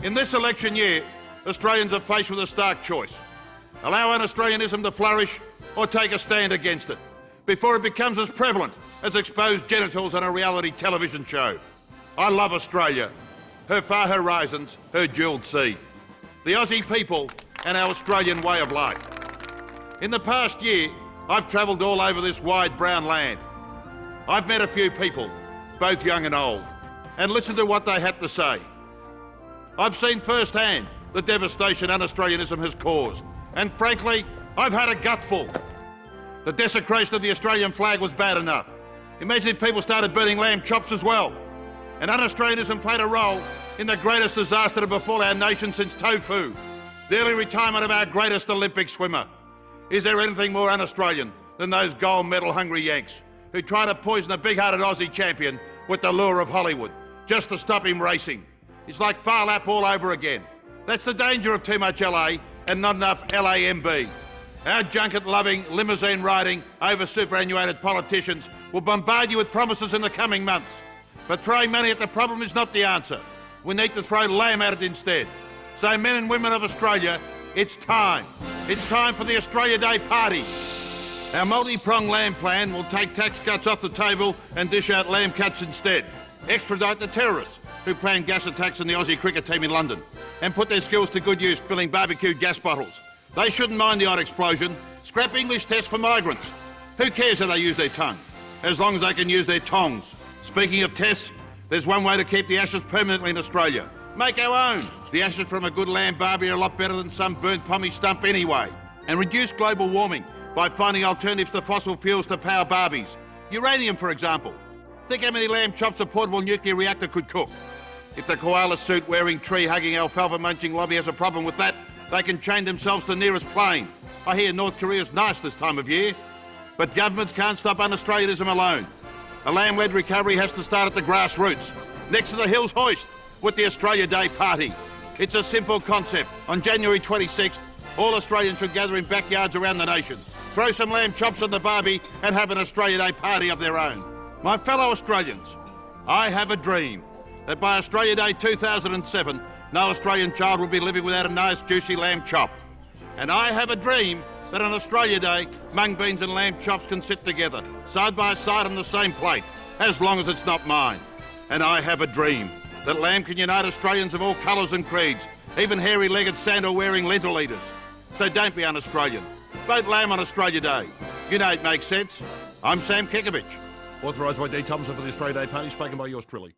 In this election year, Australians are faced with a stark choice. Allow un-Australianism to flourish or take a stand against it before it becomes as prevalent as exposed genitals on a reality television show. I love Australia, her far horizons, her jewelled sea, the Aussie people and our Australian way of life. In the past year, I've travelled all over this wide brown land. I've met a few people, both young and old, and listened to what they had to say. I've seen firsthand the devastation un-Australianism has caused, and frankly, I've had a gutful. The desecration of the Australian flag was bad enough. Imagine if people started burning lamb chops as well. And un-Australianism played a role in the greatest disaster to befall our nation since tofu, the early retirement of our greatest Olympic swimmer. Is there anything more un-Australian than those gold medal hungry Yanks who try to poison a big-hearted Aussie champion with the lure of Hollywood just to stop him racing? It's like Far Lap all over again. That's the danger of too much LA and not enough LAMB. Our junket-loving, limousine-riding, over-superannuated politicians will bombard you with promises in the coming months. But throwing money at the problem is not the answer. We need to throw lamb at it instead. So men and women of Australia, it's time. It's time for the Australia Day party. Our multi-pronged lamb plan will take tax cuts off the table and dish out lamb cuts instead. Extradite the terrorists who planned gas attacks on the Aussie cricket team in London and put their skills to good use spilling barbecued gas bottles. They shouldn't mind the odd explosion. Scrap English tests for migrants. Who cares how they use their tongue, as long as they can use their tongs. Speaking of tests, there's one way to keep the ashes permanently in Australia. Make our own. The ashes from a good lamb barbie are a lot better than some burnt pommy stump anyway. And reduce global warming by finding alternatives to fossil fuels to power barbies. Uranium, for example. Think how many lamb chops a portable nuclear reactor could cook. If the koala suit-wearing, tree-hugging, alfalfa-munching lobby has a problem with that, they can chain themselves to the nearest plane. I hear North Korea's nice this time of year. But governments can't stop un-Australianism alone. A lamb-led recovery has to start at the grassroots, next to the Hills Hoist, with the Australia Day party. It's a simple concept. On January 26th, all Australians should gather in backyards around the nation, throw some lamb chops on the barbie and have an Australia Day party of their own. My fellow Australians, I have a dream that by Australia Day 2007, no Australian child will be living without a nice juicy lamb chop. And I have a dream that on Australia Day, mung beans and lamb chops can sit together, side by side on the same plate, as long as it's not mine. And I have a dream that lamb can unite Australians of all colours and creeds, even hairy-legged sandal-wearing lentil eaters. So don't be un-Australian. Vote lamb on Australia Day. You know it makes sense. I'm Sam Kekovich. Authorised by D. Thompson for the Australia Day party, spoken by yours truly.